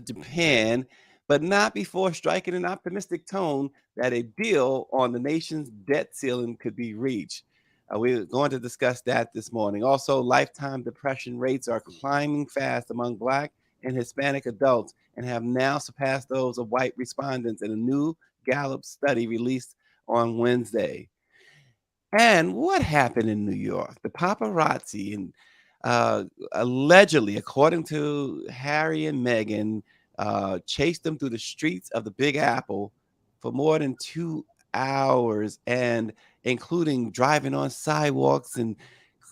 Japan, but not before striking an optimistic tone that a deal on the nation's debt ceiling could be reached. We're going to discuss that this morning. Also, lifetime depression rates are climbing fast among Black and Hispanic adults and have now surpassed those of white respondents in a new Gallup study released on Wednesday. And what happened in New York? The paparazzi and allegedly, according to Harry and Meghan, chased them through the streets of the Big Apple for more than 2 hours, and including driving on sidewalks and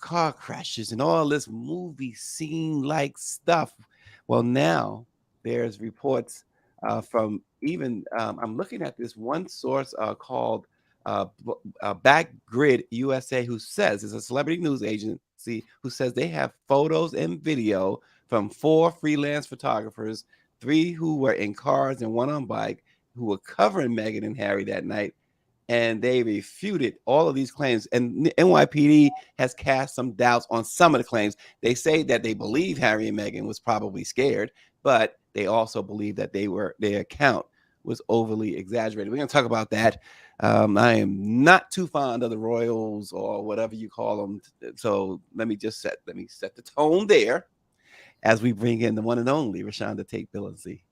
car crashes and all this movie scene like stuff. Well, now there's reports from even I'm looking at this one source called Backgrid USA, who says it's a celebrity news agency who says they have photos and video from 4 freelance photographers, 3 who were in cars and 1 on bike, who were covering Meghan and Harry that night, and they refuted all of these claims. And NYPD has cast some doubts on some of the claims. They say that they believe Harry and Meghan was probably scared, but they also believe that their account was overly exaggerated. We're going to talk about that. I am not too fond of the royals or whatever you call them. So let me set the tone there as we bring in the one and only Rashonda Tate Billingsley.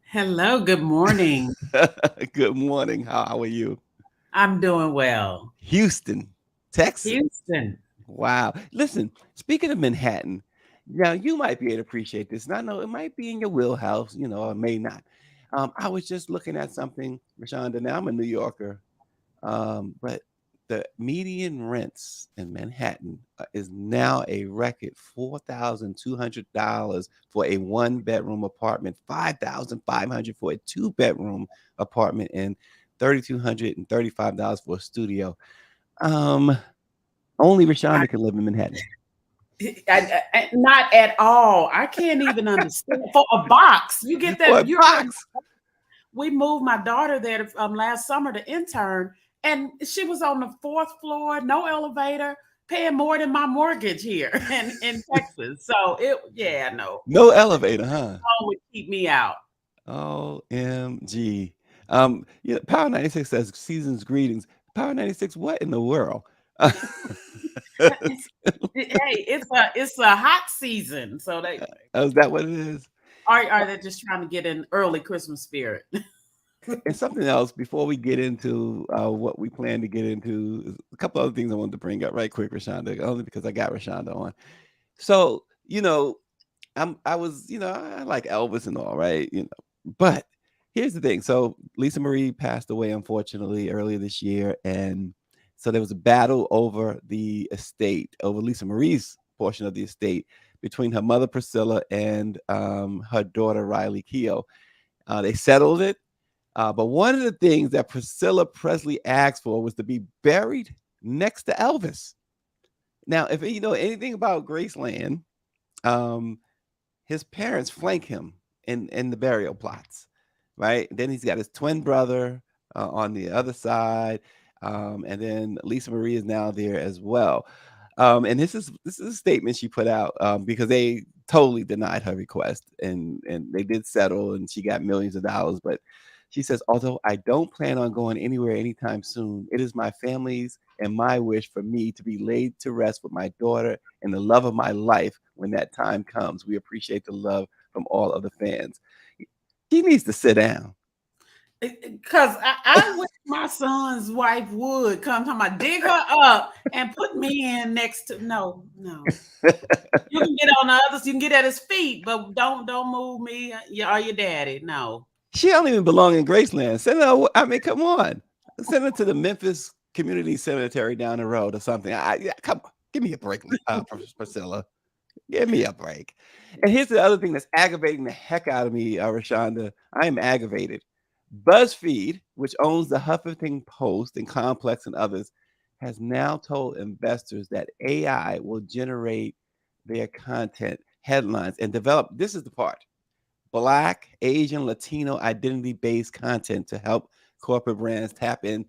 Hello, good morning. Good morning. How are you? I'm doing well. Houston, Texas. Houston. Wow. Listen, speaking of Manhattan, now you might be able to appreciate this. And I know it might be in your wheelhouse, or it may not. I was just looking at something, Rashonda. Now I'm a New Yorker, but the median rents in Manhattan is now a record $4,200 for a 1-bedroom apartment, $5,500 for a 2-bedroom apartment, and $3,235 for a studio. Um, Only I, Rashonda can live in Manhattan. not at all. I can't even understand. For a box, you get For a that? You heard box. we moved my daughter there last summer to intern, and she was on the 4th floor, no elevator, paying more than my mortgage here in Texas. So yeah, no, No elevator, huh? would keep me out. OMG. Power 96 says season's greetings. Power 96, what in the world? Hey, it's a hot season, so they Oh, is that what it is? are they just trying to get in early Christmas spirit? And something else before we get into what we plan to get into, is a couple other things I wanted to bring up right quick, Rashonda, only because I got Rashonda on. So, I like Elvis and all, right? But here's the thing. So Lisa Marie passed away, unfortunately, earlier this year. And so there was a battle over the estate, over Lisa Marie's portion of the estate, between her mother, Priscilla, and her daughter, Riley Keough. They settled it. But one of the things that Priscilla Presley asked for was to be buried next to Elvis. Now, if you know anything about Graceland, um, his parents flank him in the burial plots, right? Then he's got his twin brother on the other side, and then Lisa Marie is now there as well. And this is a statement she put out because they totally denied her request, and they did settle, and she got millions of dollars. But she says, although I don't plan on going anywhere anytime soon, it is my family's and my wish for me to be laid to rest with my daughter and the love of my life when that time comes. We appreciate the love from all of the fans. He needs to sit down. Because I wish my son's wife would come to my dig her up and put me in next to no. You can get on the others, you can get at his feet, but don't move me or your daddy. No. She don't even belong in Graceland. Send her. I mean, come on. Send her to the Memphis Community Cemetery down the road or something. Come on, give me a break, Priscilla. Give me a break. And here's the other thing that's aggravating the heck out of me, Rashonda. I am aggravated. BuzzFeed, which owns the Huffington Post and Complex and others, has now told investors that AI will generate their content headlines and develop. This is the part: Black, Asian, Latino identity-based content to help corporate brands tap into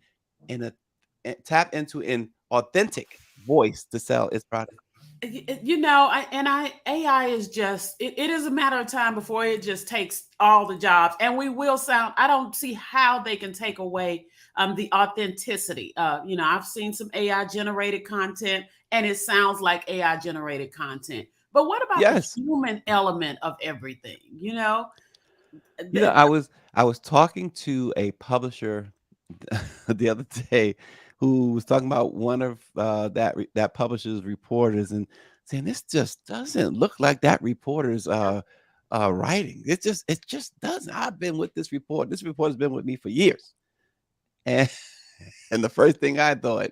an authentic voice to sell its product. AI is just it is a matter of time before it just takes all the jobs, and we will sound. I don't see how they can take away the authenticity. I've seen some AI generated content, and it sounds like AI generated content. But what about the Yes. human element of everything? You know, Th- I was talking to a publisher the other day who was talking about one of that publisher's reporters and saying this just doesn't look like that reporter's writing. It just doesn't. I've been with this report. This reporter's been with me for years, and and the first thing I thought,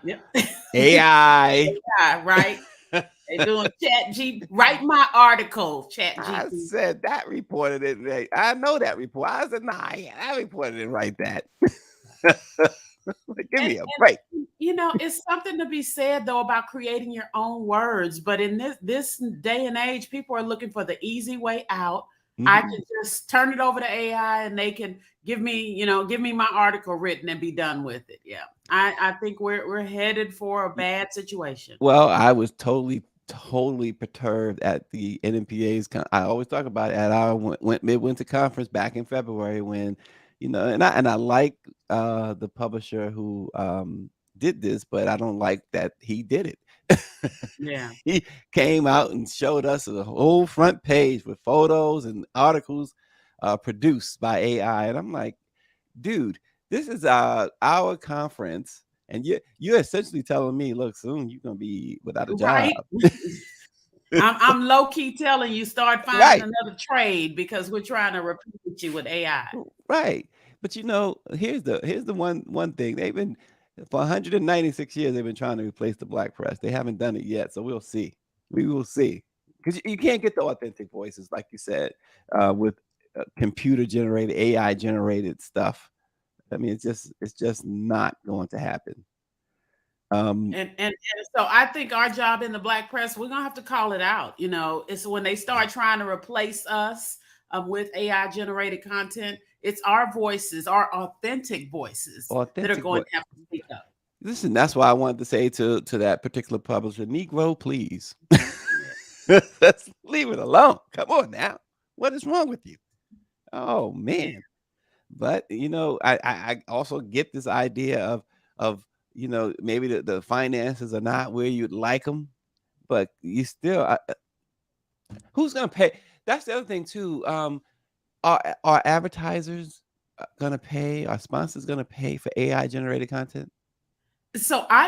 Yep. AI. Yeah, right. They doing chat G write my article, chat I GP. said that reporter didn't write. I know that report. I said, nah, yeah, that reporter didn't write that. Like, give And me a break. it's something to be said though about creating your own words. But in this day and age, people are looking for the easy way out. I Mhm. can just turn it over to AI and they can give me my article written and be done with it. Yeah. I think we're headed for a bad situation. Well, I was totally perturbed at the NMPA's I always talk about it at our midwinter conference back in February when, and I like the publisher who did this, but I don't like that he did it. Yeah. He came out and showed us a whole front page with photos and articles produced by AI, and I'm like, dude, this is our conference, and you're essentially telling me, look, soon you're gonna be without a Right. job. I'm low key telling you start finding Right, another trade because we're trying to replace you with AI. right. But here's the one thing. They've been for 196 years they've been trying to replace the black press. They haven't done it yet, so we'll see. We will see. Because you can't get the authentic voices, like you said, with computer generated, AI generated stuff. I mean, it's just not going to happen. Um, And so I think our job in the black press, we're gonna have to call it out. It's when they start trying to replace us with AI generated content. It's our voices, our authentic voices, that are Authentic going voice. to have to speak up. Listen, that's why I wanted to say to that particular publisher, Negro, please. Yeah. Let's leave it alone. Come on now. What is wrong with you? Oh Yeah. man. But I also get this idea of maybe the finances are not where you'd like them, but you still who's gonna pay? That's the other thing too. Are advertisers gonna pay? Are sponsors gonna pay for AI generated content? So I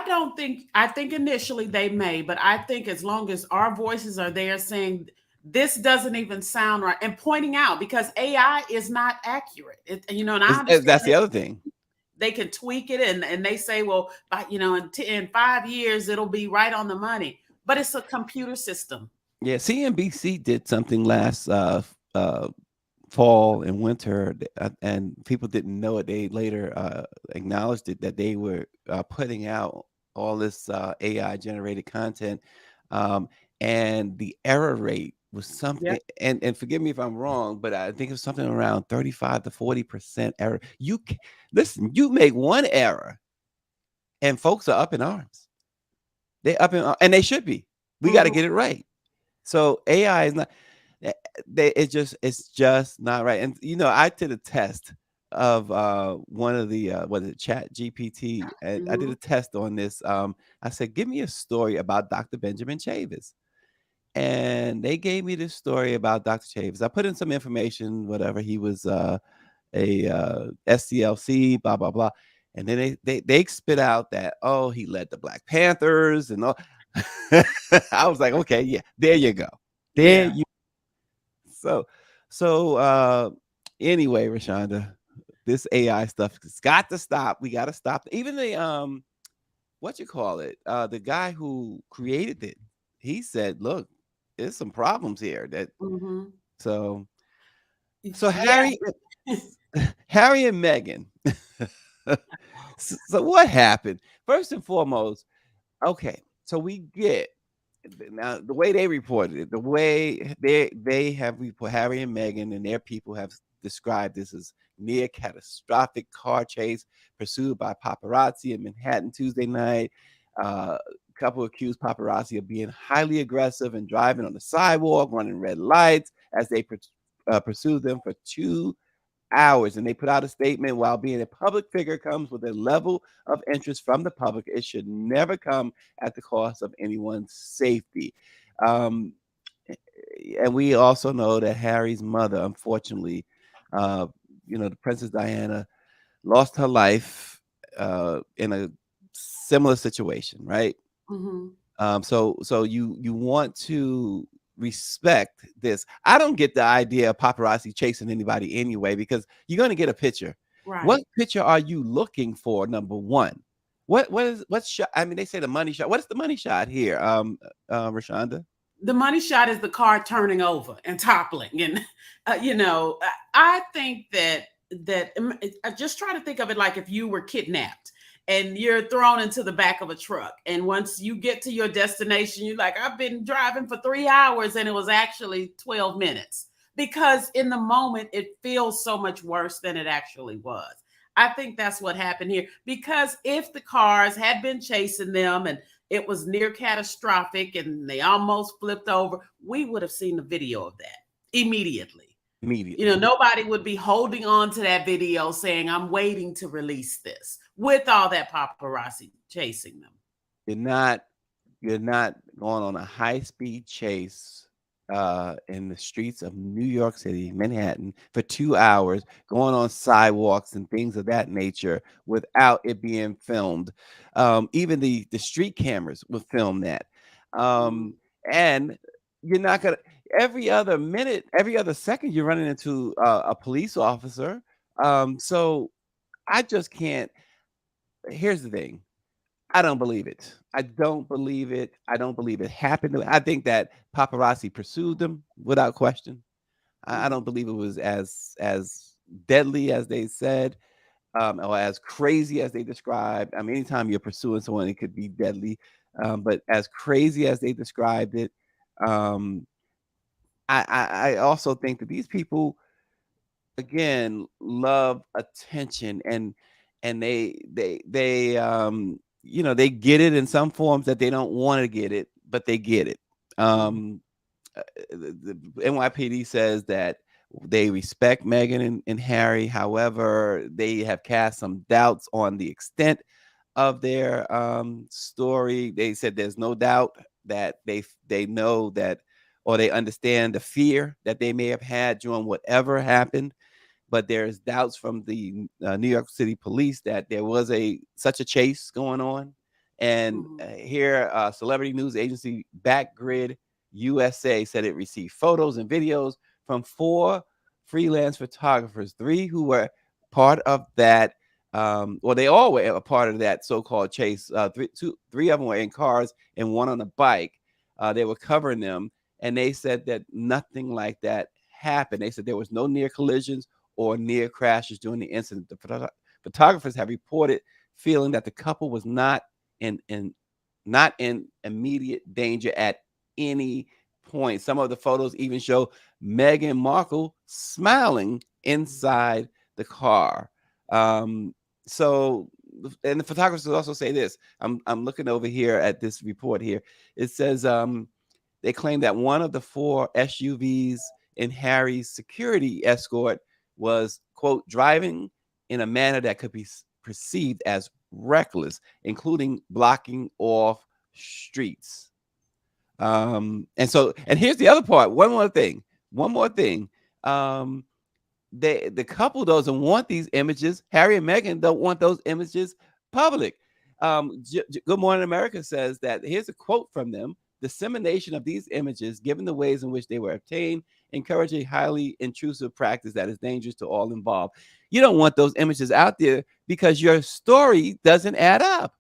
think initially they may, but I think as long as our voices are there saying this doesn't even sound right and pointing out because AI is not accurate. And I understand That's the other thing. they can tweak it and they say, well, in 5 years it'll be right on the money, but it's a computer system. Yeah, CNBC did something last fall and winter, and people didn't know it. They later acknowledged it that they were putting out all this AI generated content, um, and the error rate was Yeah. something. And forgive me if I'm wrong, but I think it was something around 35 to 40% error. Listen, you make one error, and folks are up in arms. They up in, and they should be. We got to Mhm. get it right. So AI is not. It's just not right. And I did a test of one of the was it Chat GPT, and I did Mhm. a test on this. I said, give me a story about Dr. Benjamin Chavis. And they gave me this story about Dr. Chavis. I put in some information, whatever. He was a SCLC, blah blah blah. And then they spit out that, oh, he led the Black Panthers and all. I was like, okay, yeah, there you go. There Yeah. you so anyway, Rashonda, this AI stuff has got to stop. We got to stop. Even the what you call it? The guy who created it, he said, look, there's some problems here. Mhm. So so Yeah. Harry and Meghan. So what happened? First and foremost, okay, so we get now the way they reported it, the way they have Harry and Meghan and their people have described this as near catastrophic car chase pursued by paparazzi in Manhattan Tuesday night. Uh, couple accused paparazzi of being highly aggressive and driving on the sidewalk, running red lights as they pursued them for 2 hours. And they put out a statement: while being a public figure comes with a level of interest from the public, it should never come at the cost of anyone's safety. Um, and we also know that Harry's mother, unfortunately, uh, the Princess Diana, lost her life in a similar situation, right? Mm-hmm. So you want to respect this. I don't get the idea of paparazzi chasing anybody anyway, because you're going to get a picture. What Right. picture are you looking for? Number one, what's shot? I mean, they say the money shot. What is the money shot here, Rashonda? The money shot is the car turning over and toppling, and I think that I just try to think of it like if you were kidnapped and you're thrown into the back of a truck, and once you get to your destination, you're like, I've been driving for 3 hours and it was actually 12 minutes, because in the moment it feels so much worse than it actually was. I think that's what happened here, because if the cars had been chasing them and it was near catastrophic and they almost flipped over, we would have seen the video of that immediately. Immediately. Nobody would be holding on to that video saying, I'm waiting to release this, with all that paparazzi chasing them. You're not going on a high-speed chase in the streets of New York City, Manhattan, for 2 hours, going on sidewalks and things of that nature without it being filmed. Even the street cameras will film that. Mm. And you're not gonna every other minute, every other second, you're running into a police officer. So I just can't. Here's the thing. I don't believe it. I don't believe it. I don't believe it happened. I think that paparazzi pursued them without question. I Mm. don't believe it was as deadly as they said, or as crazy as they described. I mean, anytime you're pursuing someone, it could be deadly. But as crazy as they described it, um, I also think that these people, again, love attention, and they get it in some forms that they don't want to get it, but they get it. Mm. um the NYPD says that they respect Meghan and Harry. However, they have cast some doubts on the extent of their story. They said there's no doubt that they know that, or they understand the fear that they may have had during whatever happened, but there's doubts from the New York City police that there was such a chase going on. And Mm. here, celebrity news agency Backgrid USA said it received photos and videos from 4 freelance photographers, 3 who were part of that. Well, they all were a part of that so-called chase. Three of them were in cars and one on a bike. They were covering them, and they said that nothing like that happened. They said there was no near collisions or near crashes during the incident. The photographers have reported feeling that the couple was not in immediate danger at any point. Some of the photos even show Meghan Markle smiling inside the car. Um, so, and the photographers also say this. I'm looking over here at this report here. It says they claim that one of the 4 SUVs in Harry's security escort was, quote, driving in a manner that could be perceived as reckless, including blocking off streets. And here's the other part. One more thing. Um, the couple doesn't want these images. Harry and Meghan don't want those images public. Good Morning America says that, here's a quote from them: dissemination of these images, given the ways in which they were obtained, encourage a highly intrusive practice that is dangerous to all involved. You don't want those images out there because your story doesn't add up.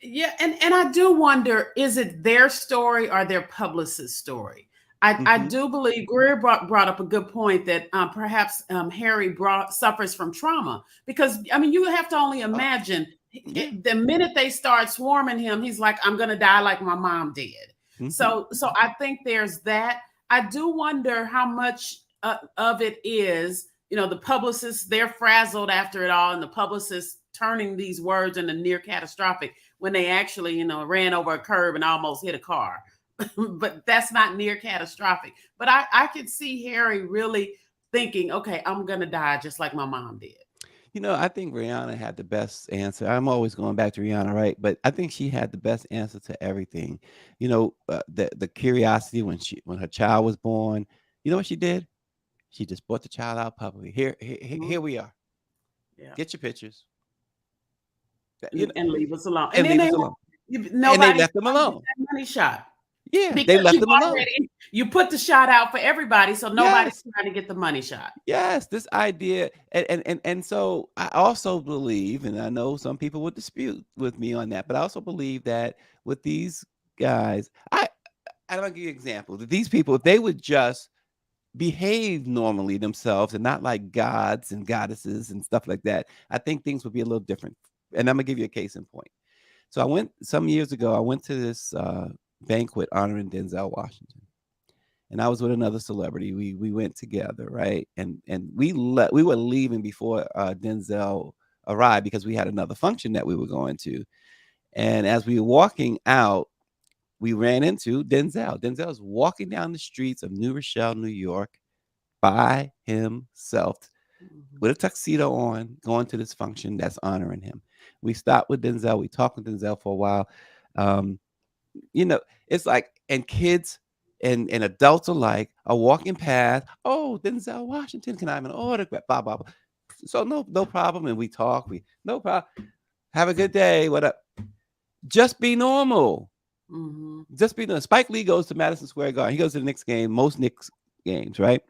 Yeah, and I do wonder, is it their story or their publicist's story? I Mm-hmm. do believe Greer brought up a good point that perhaps Harry suffers from trauma, because I mean, you have to only imagine Yeah. the minute they start swarming him, he's like, I'm going to die like my mom did. Mm-hmm. So I think there's that. I do wonder how much of it is the publicists, they're frazzled after it all, and the publicists turning these words into near catastrophic when they actually, ran over a curb and almost hit a car. But that's not near catastrophic. But I could see Harry really thinking, okay, I'm gonna die just like my mom did. I think Rihanna had the best answer. I'm always going back to Rihanna, right? But I think she had the best answer to everything. The curiosity when her child was born. You know what she did? She just brought the child out publicly. Here we are. Yeah. Get your pictures. And leave us alone. And And then leave us alone. And they nobody left them alone. that money shot. Yeah, they Because left them alone. you put the shot out for everybody, so nobody's Yes. trying to get the money shot. Yes, this idea, and so I also believe, and I know some people would dispute with me on that, but I also believe that with these guys, I'm gonna give you an example. That these people, if they would just behave normally themselves and not like gods and goddesses and stuff like that, I think things would be a little different. And I'm gonna give you a case in point. So some years ago, I went to this banquet honoring Denzel Washington. And I was with another celebrity. We went together, right? And we were leaving before Denzel arrived because we had another function that we were going to. And as we were walking out, we ran into Denzel. Denzel's walking down the streets of New Rochelle, New York, by himself with a tuxedo on, going to this function that's honoring him. We stopped with Denzel. We talked with Denzel for a while. Um, it's like, and kids and adults alike are walking past. Oh, Denzel Washington, can I have an autograph? Blah, blah, blah. So no problem. And we talk. No problem. Have a good day. What up? Just be normal. Mm-hmm. Just be normal. Spike Lee goes to Madison Square Garden. He goes to the Knicks game, most Knicks games, right?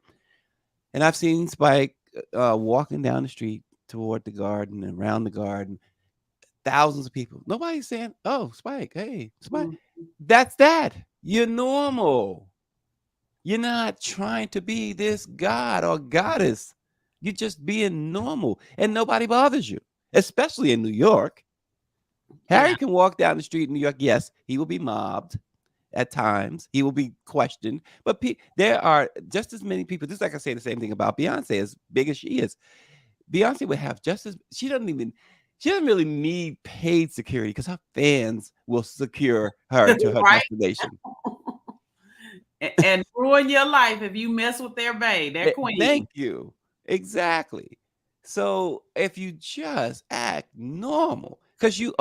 And I've seen Spike walking down the street toward the garden and around the garden. Thousands of people. Nobody's saying, "Oh, Spike, hey, Spike." Mm-hmm. That's that. You're normal. You're not trying to be this god or goddess. You're just being normal, and nobody bothers you, especially in New York. Harry can walk down the street in New York. Yes, he will be mobbed at times. He will be questioned, but there are just as many people. Just like I say the same thing about Beyonce, as big as she is. Beyonce would have just as she doesn't really need paid security because her fans will secure her to her Right? destination. And ruin your life if you mess with their bae, their queen. Thank you. Exactly. So if you just act normal, because you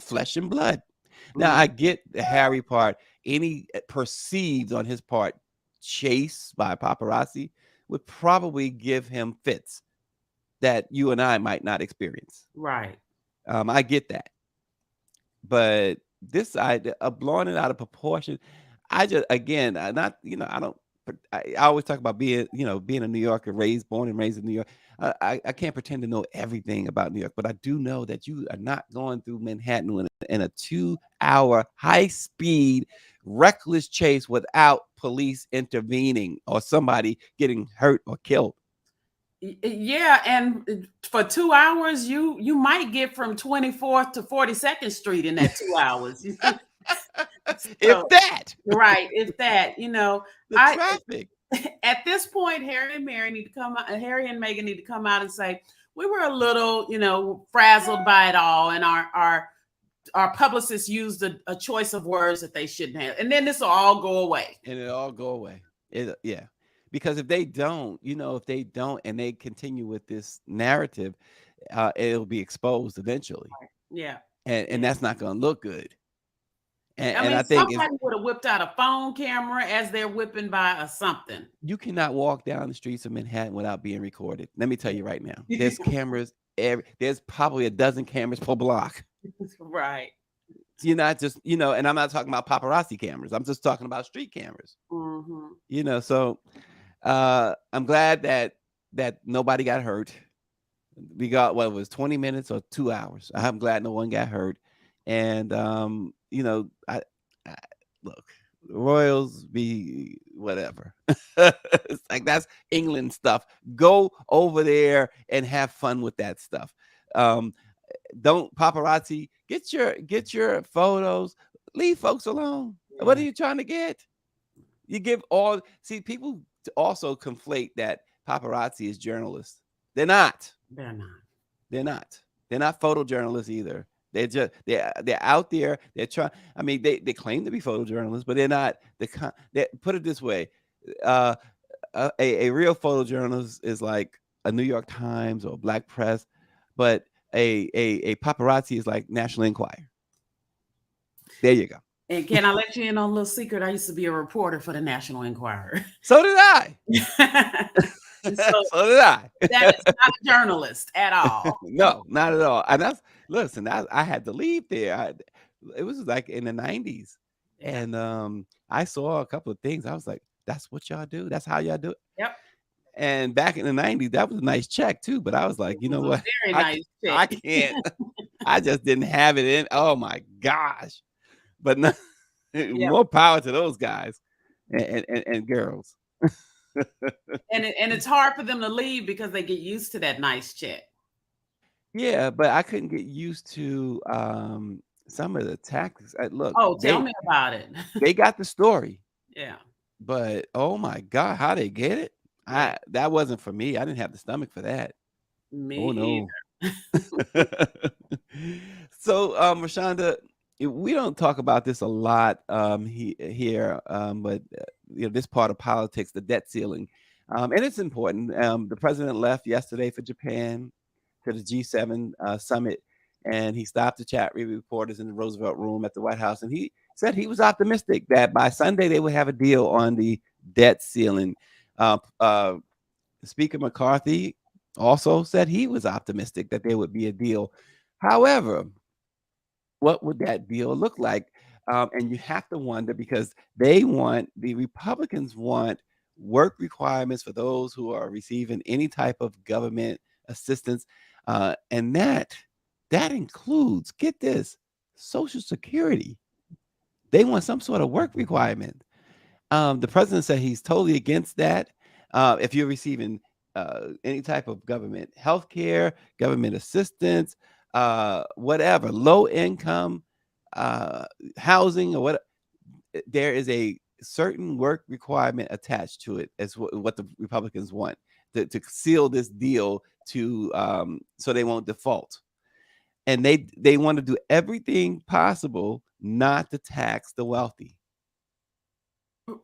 flesh and blood. Now I get the Harry part. Any perceived on his part chase by paparazzi would probably give him fits that you and I might not experience. Right. I get that. But this idea of blowing it out of proportion, I just, again, I always talk about being a New Yorker, born and raised in New York. I can't pretend to know everything about New York, but I do know that you are not going through Manhattan in a 2-hour high-speed, reckless chase without police intervening or somebody getting hurt or killed. Yeah, and for 2 hours, you might get from 24th to 42nd Street in that 2 hours. If that, right, if that, the traffic. At this point, Harry and Meghan need to come out and say, we were a little, frazzled by it all, and our publicists used a choice of words that they shouldn't have, and then this will all go away. And it'll all go away. Yeah. Because if they don't, and they continue with this narrative, it'll be exposed eventually. Yeah. And that's not going to look good. And I think somebody would have whipped out a phone camera as they're whipping by or something. You cannot walk down the streets of Manhattan without being recorded. Let me tell you right now. There's cameras. There's probably a dozen cameras per block. Right. You're not just, and I'm not talking about paparazzi cameras. I'm just talking about street cameras. Mm-hmm. So I'm glad that nobody got hurt. We got, it was 20 minutes or 2 hours. I'm glad no one got hurt. And I look, Royals be whatever. It's like, that's England stuff. Go over there and have fun with that stuff. Don't paparazzi, get your photos, leave folks alone. Yeah. What are you trying to get? You give people also conflate that paparazzi as journalists. They're not. They're not. They're not. They're not photojournalists either. They're out there. They're trying. I mean, they claim to be photojournalists, but they're not. Put it this way: uh, a real photojournalist is like a New York Times or Black Press, but a paparazzi is like National Enquirer. There you go. And can I let you in on a little secret? I used to be a reporter for the National Enquirer. So did I. So So did I. that is not a journalist at all. No, not at all. And listen, I had to leave there. It was like in the 90s. Yeah. And I saw a couple of things. I was like, that's what y'all do? That's how y'all do it? Yep. And back in the 90s, that was a nice check too. But I was like, you It know was a what? very I, nice I check. can't. I just didn't have it in. Oh my gosh. But no, Yep. more power to those guys and girls. And it's hard for them to leave because they get used to that nice check. Yeah, but I couldn't get used to some of the tactics. Look, Oh, tell me about it. they got the story, Yeah. but oh my God, how they get it? Yeah. That wasn't for me. I didn't have the stomach for that. Oh Me no. So, Rashonda, we don't talk about this a lot here, but this part of politics, the debt ceiling, and it's important. The president left yesterday for Japan to the G7 summit, and he stopped to chat with reporters in the Roosevelt Room at the White House, and he said he was optimistic that by Sunday they would have a deal on the debt ceiling. Uh, uh, Speaker McCarthy also said he was optimistic that there would be a deal. However, what would that deal look like? And you have to wonder because the Republicans want work requirements for those who are receiving any type of government assistance. And that includes, get this, Social Security. They want some sort of work requirement. The president said he's totally against that. If you're receiving any type of government health care, government assistance, whatever, low income housing or what, there is a certain work requirement attached to it as what the Republicans want to seal this deal to so they won't default. And they want to do everything possible not to tax the wealthy.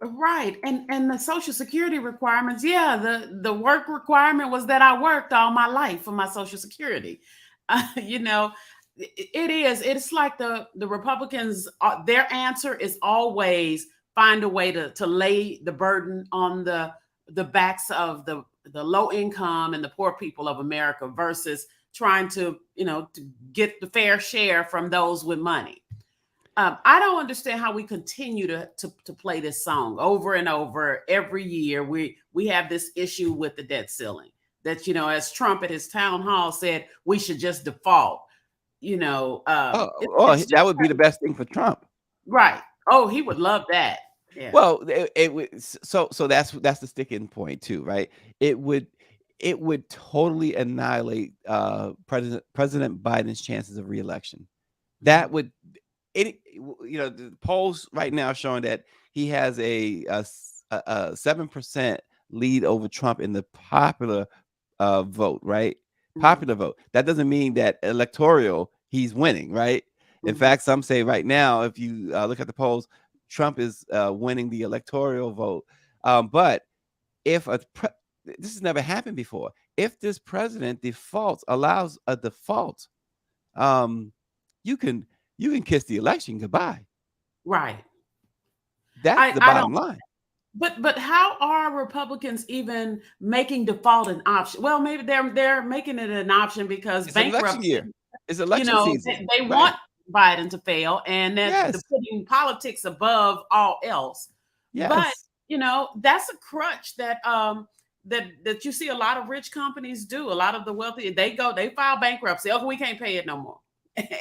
Right. And the Social Security requirements, yeah, the work requirement was that I worked all my life for my Social Security. It is. It's like the Republicans, their answer is always find a way to lay the burden on the backs of the low income and the poor people of America versus trying to get the fair share from those with money. I don't understand how we continue to play this song over and over every year. We have this issue with the debt ceiling that, as Trump at his town hall said, we should just default. That would be the best thing for Trump. Right. Oh, he would love that. Yeah. Well, it would. So that's the sticking point too, right? It would totally annihilate President Biden's chances of reelection. That would. The polls right now showing that he has a 7% lead over Trump in the popular vote, right? Popular vote. That doesn't mean that electoral he's winning, right? In fact, some say right now, if you look at the polls, Trump is winning the electoral vote. But if this has never happened before, if this president allows a default, you can kiss the election goodbye. Right. That's the bottom line. But how are Republicans even making default an option? Well, maybe they're making it an option because it's bankruptcy. Election year. It's election season. They want Biden to fail, and that they're putting politics above all else. Yes. But that's a crutch that that you see a lot of rich companies do. A lot of the wealthy, they file bankruptcy. Oh, we can't pay it no more.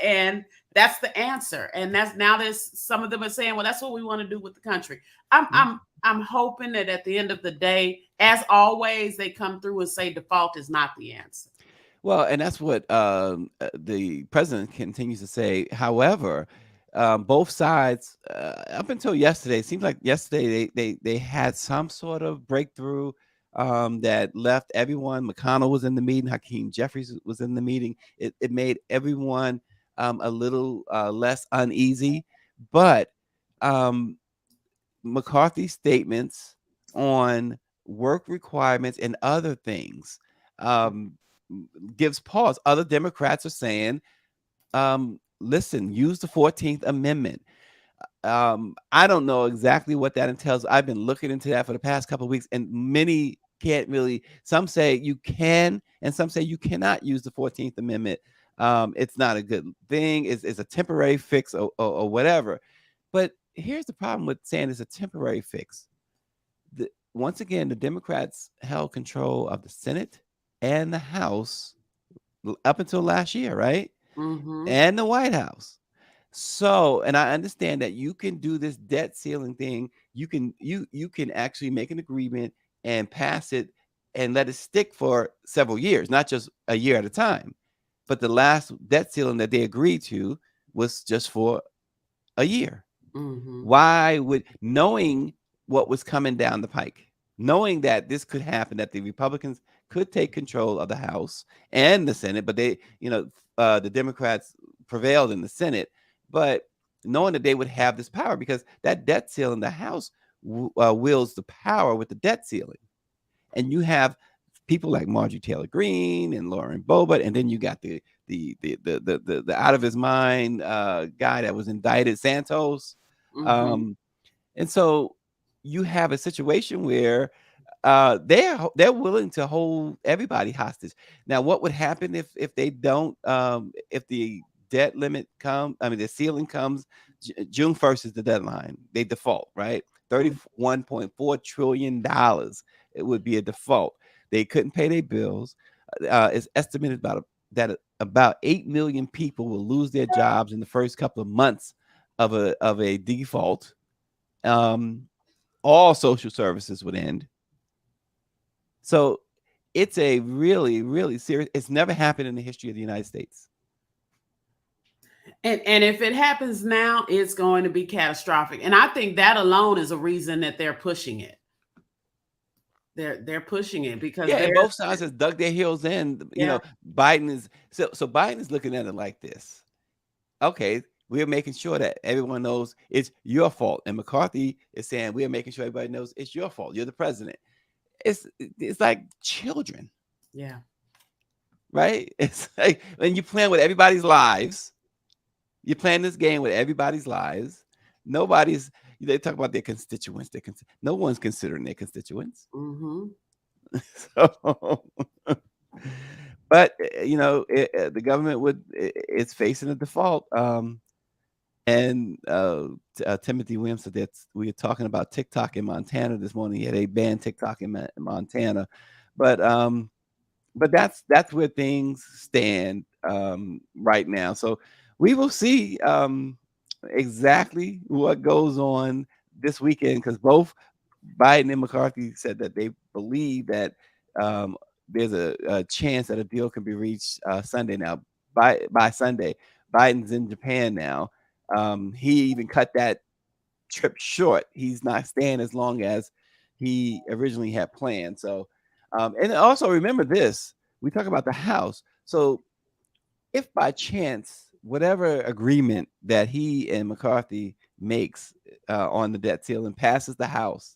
And that's the answer. And there's some of them are saying, well, that's what we want to do with the country. I'm hoping that at the end of the day, as always, they come through and say default is not the answer. Well, and that's what the president continues to say. However, both sides, up until yesterday, it seems like yesterday they had some sort of breakthrough. that left everyone. McConnell was in the meeting. Hakeem Jeffries was in the meeting. It made everyone a little less uneasy. But um, McCarthy's statements on work requirements and other things um, gives pause. Other Democrats are saying, listen, use the 14th Amendment. I don't know exactly what that entails. I've been looking into that for the past couple of weeks, and many can't really. Some say you can, and some say you cannot use the 14th Amendment. It's not a good thing. It's a temporary fix or whatever. But here's the problem with saying it's a temporary fix. Once again, the Democrats held control of the Senate and the House up until last year, right? Mm-hmm. And the White House. So, and I understand that you can do this debt ceiling thing. You can actually make an agreement and pass it and let it stick for several years, not just a year at a time. But the last debt ceiling that they agreed to was just for a year. Mm-hmm. Why would, knowing what was coming down the pike, knowing that this could happen, that the Republicans could take control of the House and the Senate, but the Democrats prevailed in the Senate, but knowing that they would have this power because that debt ceiling, the House wields the power with the debt ceiling, and you have people like Marjorie Taylor Greene and Lauren Boebert, and then you got the out of his mind guy that was indicted, Santos. Mm-hmm. Um, and so you have a situation where they're willing to hold everybody hostage. Now, what would happen if they don't if the debt limit comes, I mean the ceiling comes June 1st is the deadline. They default, right? $31.4 trillion. It would be a default. They couldn't pay their bills. It's estimated that about 8 million people will lose their jobs in the first couple of months of a default. Um, all social services would end. So it's a really, really serious. It's never happened in the history of the United States. And if it happens now, it's going to be catastrophic. And I think that alone is a reason that they're pushing it. They're pushing it because Yeah, and they're both sides has dug their heels in. yeah. Biden is so Biden is looking at it like this. Okay, we're making sure that everyone knows it's your fault, and McCarthy is saying we're making sure everybody knows it's your fault. You're the president. It's like children, Yeah. right? It's like when you playing with everybody's lives. You're playing this game with everybody's lives. Nobody's. They talk about their constituents. No one's considering their constituents. Mm-hmm. So, but the government it's facing a default. And Timothy Williams said that we were talking about TikTok in Montana this morning. Yeah, they banned TikTok in Montana, but that's where things stand right now. So we will see exactly what goes on this weekend because both Biden and McCarthy said that they believe that um, there's a chance that a deal can be reached Sunday. Now, by Sunday, Biden's in Japan now. He even cut that trip short. He's not staying as long as he originally had planned. So, and also remember this: we talk about the House. So, if by chance whatever agreement that he and McCarthy makes on the debt ceiling passes the House,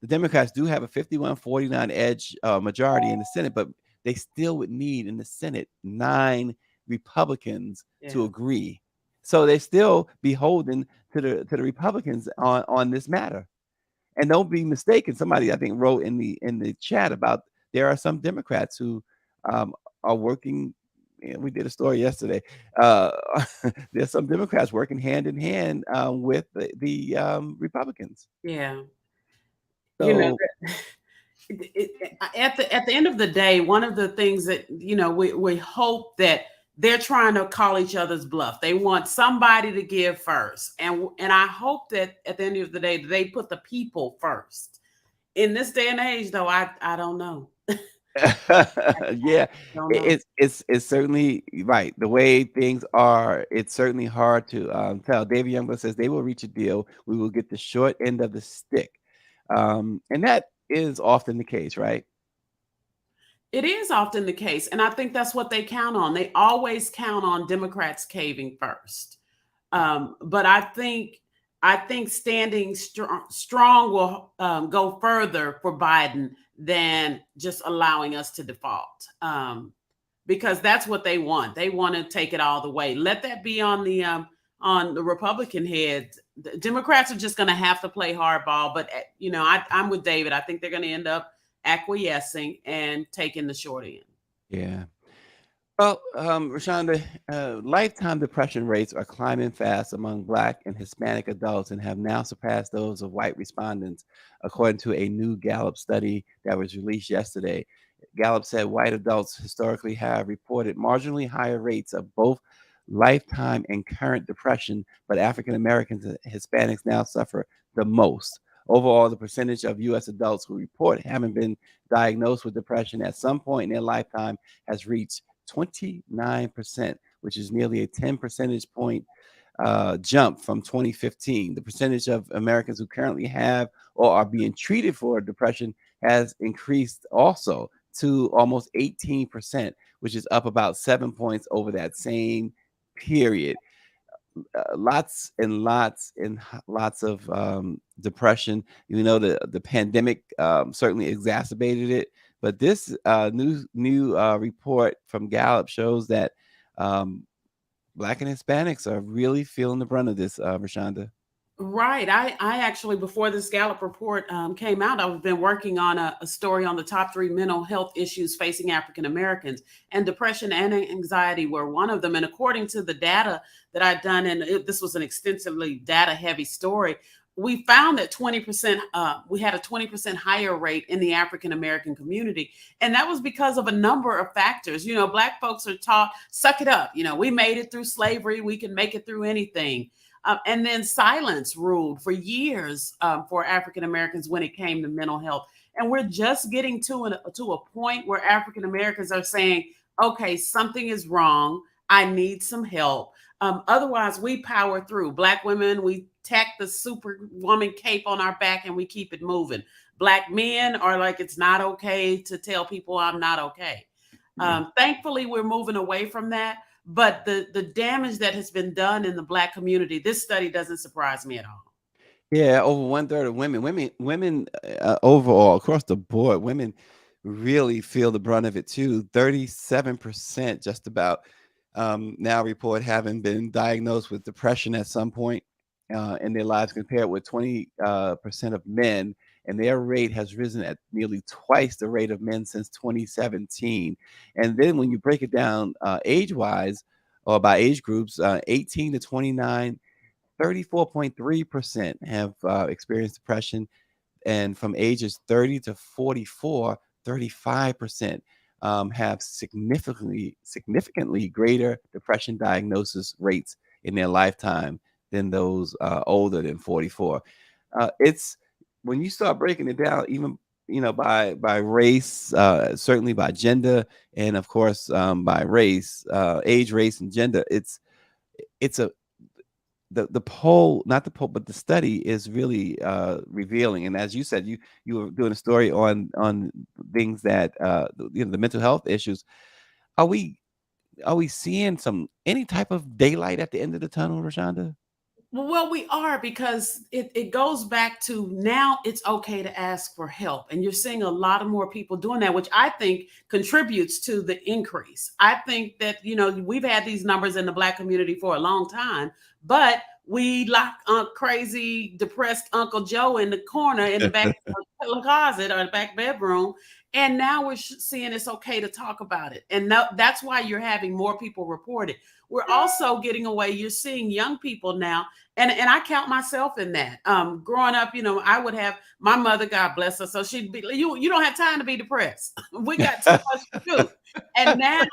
the Democrats do have a 51-49 edge majority in the Senate, but they still would need in the Senate 9 Republicans to Yeah. agree. So they still beholden to the Republicans on this matter. And don't be mistaken. Somebody I think wrote in the chat about there are some Democrats who are working. We did a story yesterday. Uh, there's some Democrats working hand in hand with the Republicans. Yeah. You know, So at the end of the day, one of the things that we hope that they're trying to call each other's bluff. They want somebody to give first, and I hope that at the end of the day they put the people first. In this day and age, though, I don't know. yeah, Don't know. it's certainly right. The way things are, it's certainly hard to tell. David Youngblood says they will reach a deal. We will get the short end of the stick, and that is often the case, right? It is often the case. And I think that's what they count on. They always count on Democrats caving first. But I think standing strong will go further for Biden than just allowing us to default. Because that's what they want. They want to take it all the way. Let that be on the Republican head. The Democrats are just going to have to play hardball. But I'm with David. I think they're going to end up acquiescing and taking the short end. Yeah. Well, Rashonda, lifetime depression rates are climbing fast among Black and Hispanic adults and have now surpassed those of white respondents, according to a new Gallup study that was released yesterday. Gallup said white adults historically have reported marginally higher rates of both lifetime and current depression, but African Americans and Hispanics now suffer the most. Overall, the percentage of U.S. adults who report having been diagnosed with depression at some point in their lifetime has reached 29%, which is nearly a 10 percentage point jump from 2015. The percentage of Americans who currently have or are being treated for depression has increased also to almost 18%, which is up about 7 points over that same period. Lots and lots and lots of depression. The pandemic certainly exacerbated it, but this new report from Gallup shows that Black and Hispanics are really feeling the brunt of this, Rashonda. Right. I actually, before this Gallup report came out, I've been working on a story on the top 3 mental health issues facing African Americans, and depression and anxiety were one of them. And according to the data that I'd done, and this was an extensively data heavy story, we found that 20%, we had a 20% higher rate in the African American community. And that was because of a number of factors. Black folks are taught, suck it up. We made it through slavery. We can make it through anything. And then silence ruled for years for African Americans when it came to mental health. And we're just getting to a point where African Americans are saying, okay, something is wrong. I need some help. Otherwise, we power through. Black women, we tack the superwoman cape on our back and we keep it moving. Black men are like, it's not okay to tell people I'm not okay. Thankfully, we're moving away from that. But the damage that has been done in the Black community, this study doesn't surprise me at all. Yeah, over one third of women overall across the board, women really feel the brunt of it too. 37% just about now report having been diagnosed with depression at some point in their lives, compared with 20% of men, and their rate has risen at nearly twice the rate of men since 2017. And then when you break it down age-wise or by age groups, 18 to 29. 34.3% have experienced depression, and from ages 30 to 44, 35% have significantly greater depression diagnosis rates in their lifetime than those older than 44. It's when you start breaking it down, even by race, certainly by gender, and of course by race, age, race, and gender. It's a the poll, not the poll, but the study is really revealing. And as you said, you were doing a story on things that the mental health issues. Are we seeing any type of daylight at the end of the tunnel, Rashonda? Well, we are, because it goes back to now it's okay to ask for help. And you're seeing a lot of more people doing that, which I think contributes to the increase. I think that, we've had these numbers in the Black community for a long time, but we lock crazy, depressed Uncle Joe in the corner in the back closet or the back bedroom. And now we're seeing it's okay to talk about it. And that's why you're having more people report it. We're also getting away. You're seeing young people now, and I count myself in that. Growing up, I would have my mother, God bless her, so she'd be, you don't have time to be depressed. We got too much to do. And now,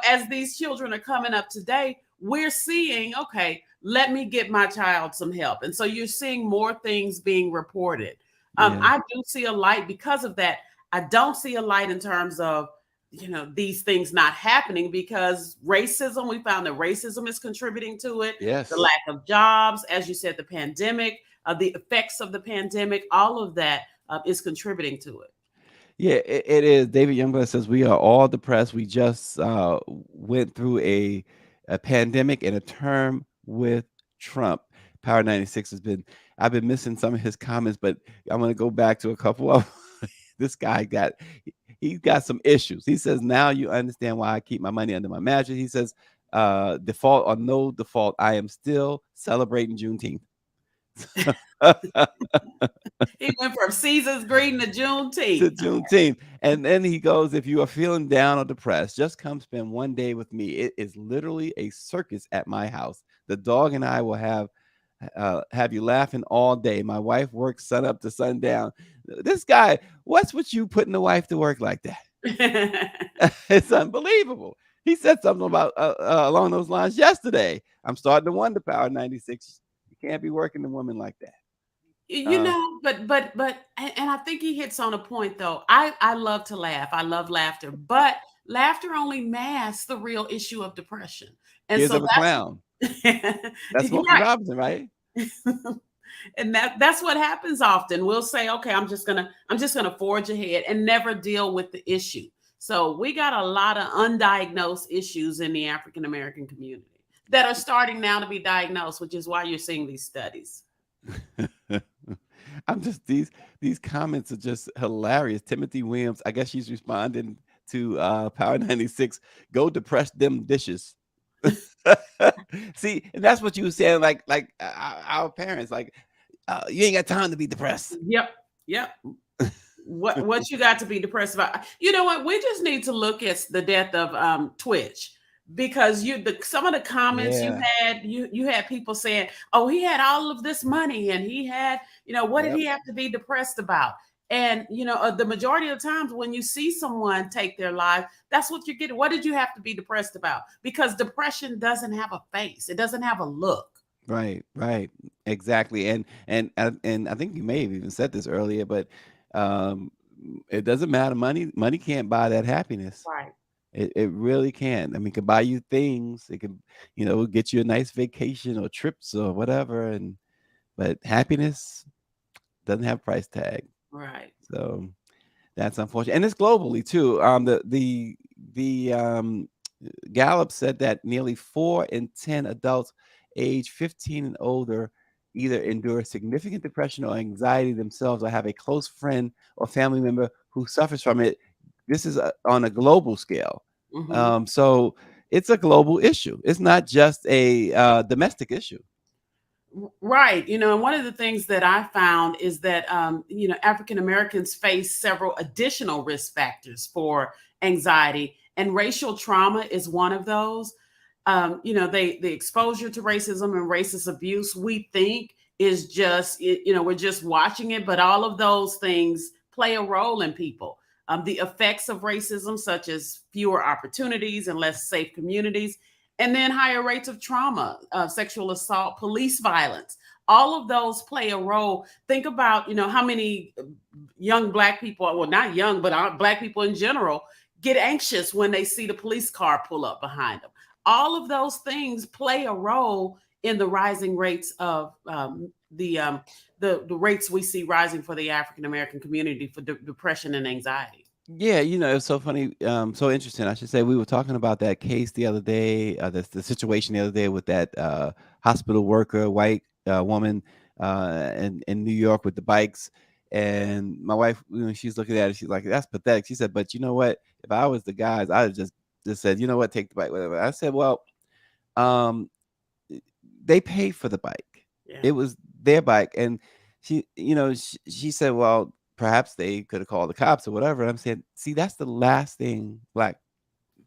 as these children are coming up today, we're seeing, okay, let me get my child some help. And so you're seeing more things being reported. Yeah. I do see a light because of that. I don't see a light in terms of, these things not happening, because racism, we found that racism is contributing to it. Yes. The lack of jobs, as you said, the pandemic, the effects of the pandemic, all of that. is contributing to it. Yeah, it is. David Youngblood says we are all depressed. We just went through a pandemic and a term with Trump. Power 96 has been. I've been missing some of his comments, but I'm going to go back to a couple of. This guy he's got some issues. He says now you understand why I keep my money under my mattress. He says default or no default, I am still celebrating Juneteenth. He went from Caesar's greeting to To Juneteenth. Juneteenth. And then he goes, if you are feeling down or depressed, just come spend one day with me. It is literally a circus at my house. The dog and I will have you laughing all day. My wife works sun up to sundown. This guy, what's with you putting the wife to work like that? It's unbelievable. He said something about along those lines yesterday. I'm starting to wonder, Power 96. You can't be working the woman like that. You know, and I think he hits on a point though. I love to laugh. I love laughter, but laughter only masks the real issue of depression. And Here's so of a clown. That's Smokey right. Robinson, right? And that's what happens often. We'll say, okay, I'm just gonna forge ahead and never deal with the issue. So we got a lot of undiagnosed issues in the African American community that are starting now to be diagnosed, which is why you're seeing these studies. I'm just these comments are just hilarious. Timothy Williams, I guess she's responding to Power 96. Go depress them dishes. See, and that's what you were saying, like our parents, like you ain't got time to be depressed. Yep. What you got to be depressed about? You know what? We just need to look at the death of Twitch, because some of the comments you had people saying, oh, he had all of this money and he had, what did he have to be depressed about? And the majority of times when you see someone take their life, that's what you're getting. What did you have to be depressed about? Because depression doesn't have a face, it doesn't have a look. Right, exactly. And I think you may have even said this earlier, but it doesn't matter. Money can't buy that happiness. Right. It really can. I mean, it can buy you things. It can, get you a nice vacation or trips or whatever. But happiness doesn't have a price tag. Right. So that's unfortunate, and it's globally too. The Gallup said that nearly 4 in 10 adults age 15 and older either endure significant depression or anxiety themselves, or have a close friend or family member who suffers from it. This is on a global scale. Mm-hmm. So it's a global issue. It's not just a domestic issue. Right. And one of the things that I found is that, African Americans face several additional risk factors for anxiety, and racial trauma is one of those. The exposure to racism and racist abuse, we think is just, we're just watching it, but all of those things play a role in people. The effects of racism, such as fewer opportunities and less safe communities, and then higher rates of trauma, sexual assault, police violence. All of those play a role. Think about, how many young Black people, well, not young, but Black people in general, get anxious when they see the police car pull up behind them. All of those things play a role in the rising rates of the rates we see rising for the African American community for depression and anxiety. Yeah, it's so funny, so interesting. I should say we were talking about that case the other day, the situation the other day with that hospital worker, white woman in New York with the bikes. And my wife, she's looking at it, she's like, "That's pathetic." She said, "But you know what? If I was the guys, I'd just said, you know what, take the bike, whatever." I said, "Well, they paid for the bike. Yeah. It was their bike." And she said, "Well, perhaps they could have called the cops or whatever." And I'm saying, see, that's the last thing Black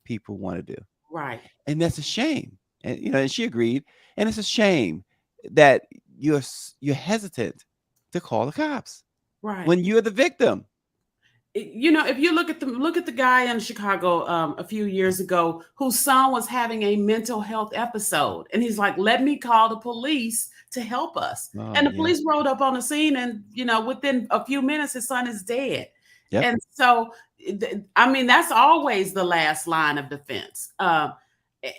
people want to do. Right. And that's a shame. And and she agreed. And it's a shame that you're hesitant to call the cops. Right. When you're the victim. If you look at the guy in Chicago a few years ago whose son was having a mental health episode, and he's like, "Let me call the police to help us." And the police rolled up on the scene, and within a few minutes, his son is dead. Yep. And so, I mean, that's always the last line of defense.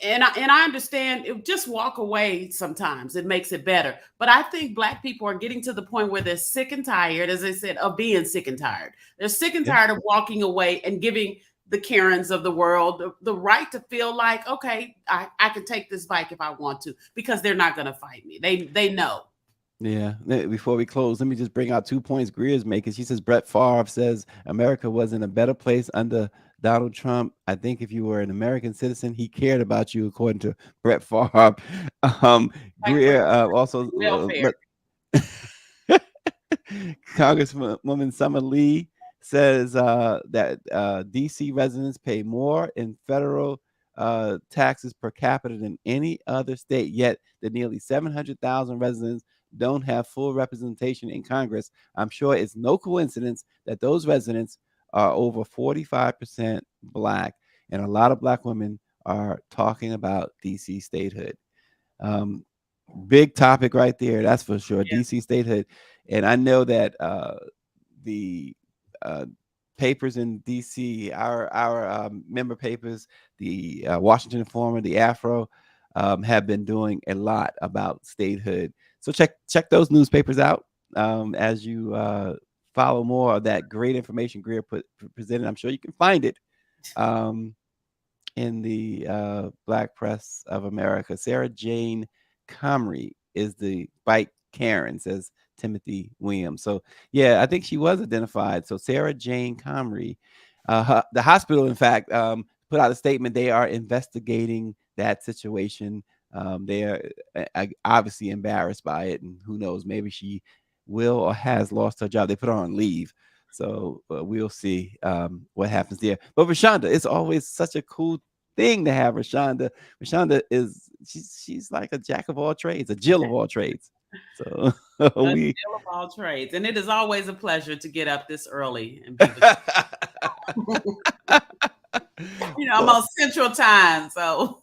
And I understand just walk away sometimes. It makes it better. But I think Black people are getting to the point where they're sick and tired, as I said, of being sick and tired. They're sick and Yeah. tired of walking away and giving the Karens of the world the right to feel like, okay, I can take this bike if I want to, because they're not going to fight me. They know. Yeah. Before we close, let me just bring out 2 points Greer's making. She says Brett Favre says America was in a better place under Donald Trump. I think if you were an American citizen, he cared about you, according to Brett Favre. Um, Like Brett, Greer also welfare. Congresswoman Summer Lee says that DC residents pay more in federal taxes per capita than any other state, yet the nearly 700,000 residents don't have full representation in Congress. I'm sure it's no coincidence that those residents are over 45% Black, and a lot of Black women are talking about DC statehood. Um, Big topic right there, that's for sure. Yeah. DC statehood, and I know that the uh, papers in DC, our member papers, the Washington Informer, the Afro, have been doing a lot about statehood. So check those newspapers out as you follow more of that great information Greer presented. I'm sure you can find it. Um, in the Black Press of America. Sarah Jane Comrie is the bike Karen, says Timothy Williams. So, yeah, I think she was identified. So, Sarah Jane Comrie, the hospital, in fact, put out a statement. They are investigating that situation. They are obviously embarrassed by it, and who knows, maybe she will or has lost her job. They put her on leave. So we'll see what happens there. But Rashonda, it's always such a cool thing to have Rashonda. Rashonda is she's like a jack of all trades, a Jill of all trades. So A we deal of all trades. And it is always a pleasure to get up this early and be with you. I'm well, on Central Time, so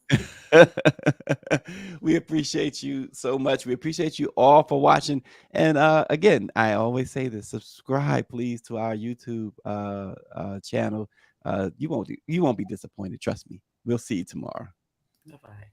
we appreciate you so much. We appreciate you all for watching. And again, I always say this: subscribe, please, to our YouTube channel. You won't be disappointed. Trust me. We'll see you tomorrow. bye-bye.